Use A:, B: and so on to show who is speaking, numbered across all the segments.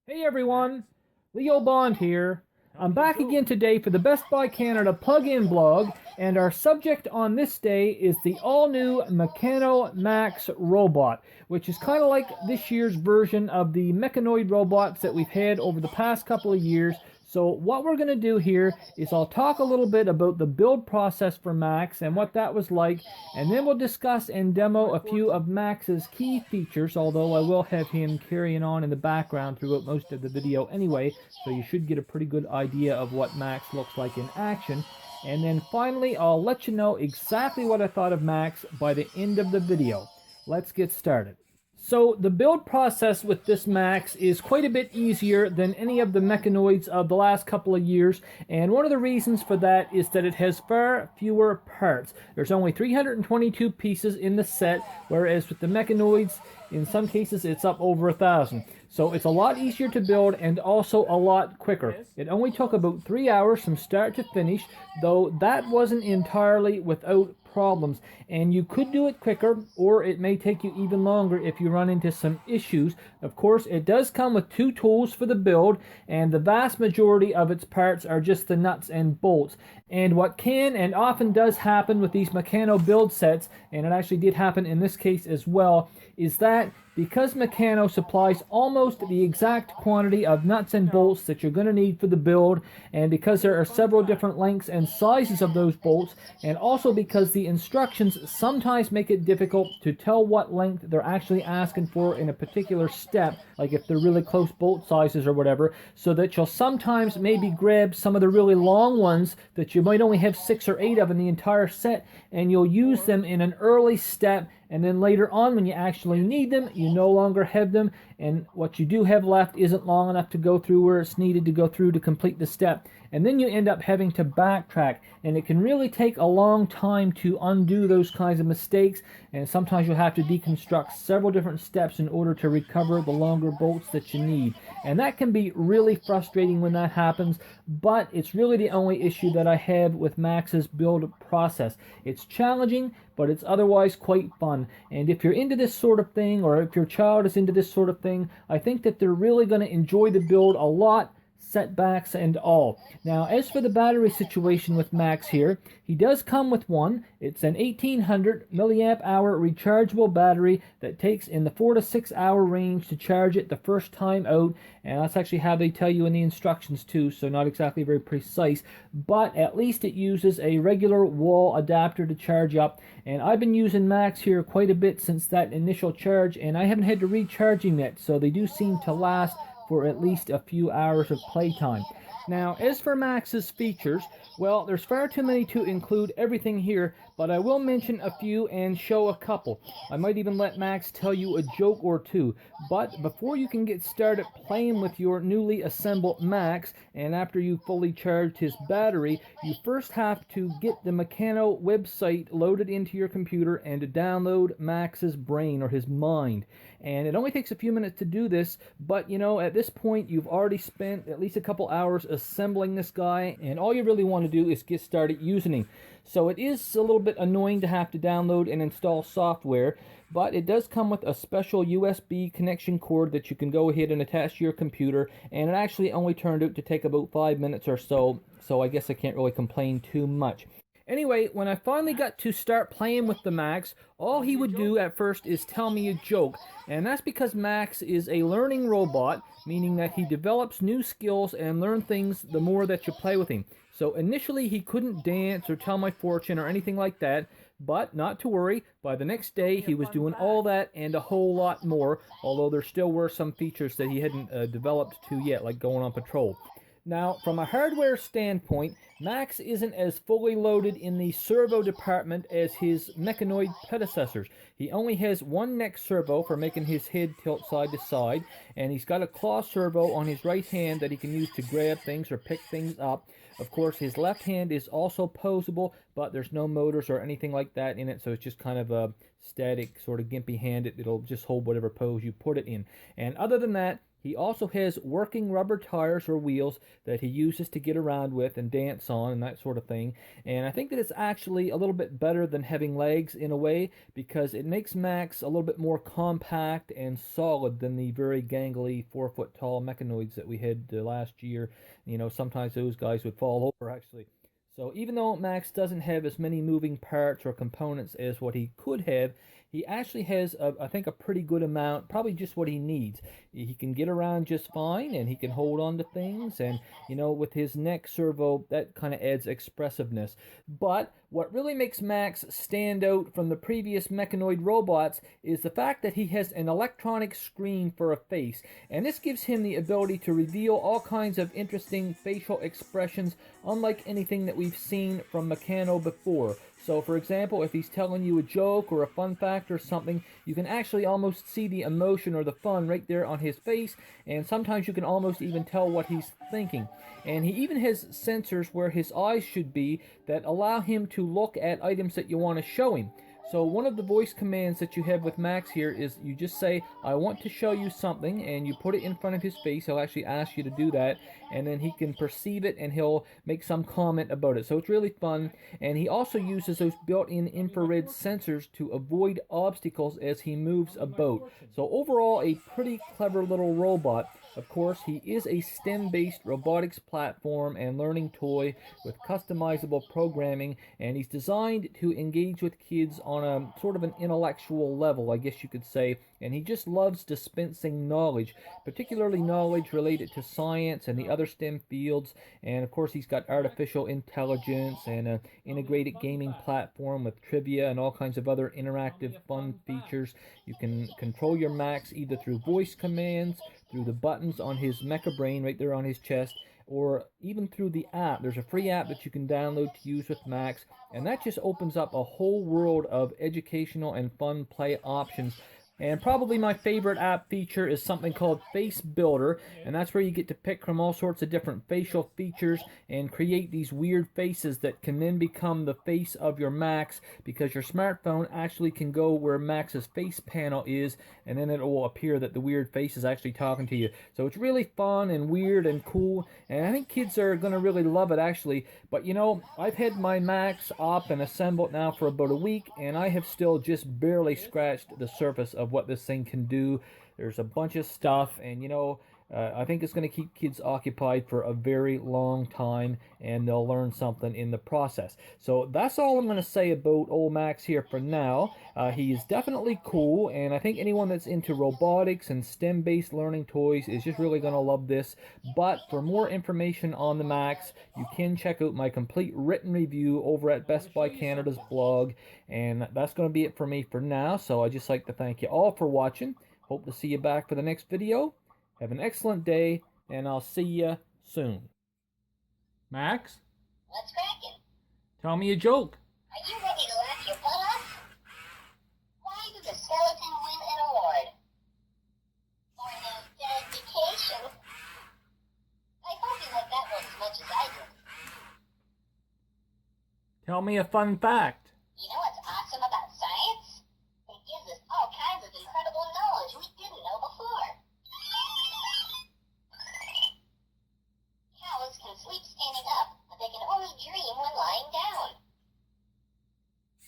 A: Hey everyone, Leo Bond here. I'm back again today for the Best Buy Canada plug-in blog, and our subject on this day is the all-new Meccano Max Robot, which is kind of like this year's version of the mechanoid robots that we've had over the past couple of years. So what we're going to do here is I'll talk a little bit about the build process for Max and what that was like, and then we'll discuss and demo a few of Max's key features, although I will have him carrying on in the background throughout most of the video anyway, so you should get a pretty good idea of what Max looks like in action. And then finally, I'll let you know exactly what I thought of Max by the end of the video. Let's get started. So the build process with this Max is quite a bit easier than any of the mechanoids of the last couple of years, and one of the reasons for that is that it has far fewer parts. There's only 322 pieces in the set, whereas with the mechanoids, in some cases it's up over 1,000. So it's a lot easier to build and also a lot quicker. It only took about 3 hours from start to finish, though that wasn't entirely without problems, and you could do it quicker, or it may take you even longer if you run into some issues. Of course, it does come with 2 tools for the build, and the vast majority of its parts are just the nuts and bolts. And what can and often does happen with these Meccano build sets, and it actually did happen in this case as well, is that because Meccano supplies almost the exact quantity of nuts and bolts that you're going to need for the build, and because there are several different lengths and sizes of those bolts, and also because the instructions sometimes make it difficult to tell what length they're actually asking for in a particular step, like if they're really close bolt sizes or whatever, so that you'll sometimes maybe grab some of the really long ones that you might only have 6 or 8 of in the entire set, and you'll use them in an early step, and then later on when you actually need them, you no longer have them, and what you do have left isn't long enough to go through where it's needed to go through to complete the step. And then you end up having to backtrack, and it can really take a long time to undo those kinds of mistakes, and sometimes you'll have to deconstruct several different steps in order to recover the longer bolts that you need. And that can be really frustrating when that happens, but it's really the only issue that I have with Max's build process. It's challenging, but it's otherwise quite fun. And if you're into this sort of thing, or if your child is into this sort of thing, I think that they're really going to enjoy the build a lot, setbacks and all. Now, as for the battery situation with Max here, he does come with one. It's an 1800 milliamp hour rechargeable battery that takes in the 4 to 6 hour range to charge it the first time out, and that's actually how they tell you in the instructions too, so not exactly very precise, but at least it uses a regular wall adapter to charge up. And I've been using Max here quite a bit since that initial charge, and I haven't had to recharge him yet, so they do seem to last for at least a few hours of playtime. Now, as for Max's features, well, there's far too many to include everything here, but I will mention a few and show a couple. I might even let Max tell you a joke or two, but before you can get started playing with your newly assembled Max, and after you've fully charged his battery, you first have to get the Meccano website loaded into your computer and to download Max's brain, or his mind. And it only takes a few minutes to do this, but you know, at this point you've already spent at least a couple hours assembling this guy, and all you really want to do is get started using him. So it is a little bit annoying to have to download and install software, but it does come with a special USB connection cord that you can go ahead and attach to your computer, and it actually only turned out to take about 5 minutes or so, so I guess I can't really complain too much. Anyway, when I finally got to start playing with the Max, all he would do at first is tell me a joke, and that's because Max is a learning robot, meaning that he develops new skills and learns things the more that you play with him. So initially he couldn't dance or tell my fortune or anything like that, but not to worry, by the next day he was doing all that and a whole lot more, although there still were some features that he hadn't developed to yet, like going on patrol. Now, from a hardware standpoint, Max isn't as fully loaded in the servo department as his mechanoid predecessors. He only has one neck servo for making his head tilt side to side, and he's got a claw servo on his right hand that he can use to grab things or pick things up. Of course, his left hand is also posable, but there's no motors or anything like that in it, so it's just kind of a static sort of gimpy hand. It'll just hold whatever pose you put it in. And other than that, he also has working rubber tires or wheels that he uses to get around with and dance on and that sort of thing. And I think that it's actually a little bit better than having legs in a way, because it makes Max a little bit more compact and solid than the very gangly 4-foot tall mechanoids that we had last year. You know, sometimes those guys would fall over actually. So even though Max doesn't have as many moving parts or components as what he could have, he actually has, I think, a pretty good amount, probably just what he needs. He can get around just fine, and he can hold on to things, and, you know, with his neck servo, that kind of adds expressiveness. But what really makes Max stand out from the previous mechanoid robots is the fact that he has an electronic screen for a face, and this gives him the ability to reveal all kinds of interesting facial expressions, unlike anything that we've seen from Meccano before. So, for example, if he's telling you a joke or a fun fact or something, you can actually almost see the emotion or the fun right there on his face, and sometimes you can almost even tell what he's thinking. And he even has sensors where his eyes should be that allow him to look at items that you want to show him. So one of the voice commands that you have with Max here is you just say, I want to show you something, and you put it in front of his face. He'll actually ask you to do that, and then he can perceive it and he'll make some comment about it. So it's really fun. And he also uses those built-in infrared sensors to avoid obstacles as he moves about. So overall, a pretty clever little robot. Of course, he is a STEM-based robotics platform and learning toy with customizable programming, and he's designed to engage with kids on a sort of an intellectual level, I guess you could say, and he just loves dispensing knowledge, particularly knowledge related to science and the other STEM fields. And of course, he's got artificial intelligence and an integrated gaming platform with trivia and all kinds of other interactive fun features. You can control your Max either through voice commands, through the buttons on his Mecha Brain right there on his chest, or even through the app. There's a free app that you can download to use with Max, and that just opens up a whole world of educational and fun play options. And probably my favorite app feature is something called Face Builder, and that's where you get to pick from all sorts of different facial features and create these weird faces that can then become the face of your Max, because your smartphone actually can go where Max's face panel is, and then it will appear that the weird face is actually talking to you. So it's really fun and weird and cool, and I think kids are going to really love it actually. But you know, I've had my Max up and assembled now for about a week, and I have still just barely scratched the surface of what this thing can do. There's a bunch of stuff, and you know, I think it's going to keep kids occupied for a very long time, and they'll learn something in the process. So that's all I'm going to say about old Max here for now. He is definitely cool, and I think anyone that's into robotics and STEM-based learning toys is just really going to love this. But for more information on the Max, you can check out my complete written review over at Best Buy Canada's blog. And that's going to be it for me for now. So I'd just like to thank you all for watching. Hope to see you back for the next video. Have an excellent day, and I'll see you soon. Max?
B: What's cracking?
A: Tell me a joke.
B: Are you ready to laugh your butt off? Why did the skeleton win an award? For his dedication. I hope you like that one as much as I did.
A: Tell me a fun fact.
B: You know what's awesome about science? It gives us all kinds of incredible knowledge we didn't know before. Cows can sleep standing up, but they can only dream when lying down.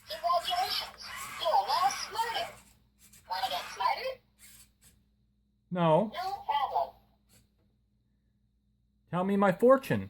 B: Congratulations, you're now smarter. Want to get smarter?
A: No.
B: No problem.
A: Tell me my fortune.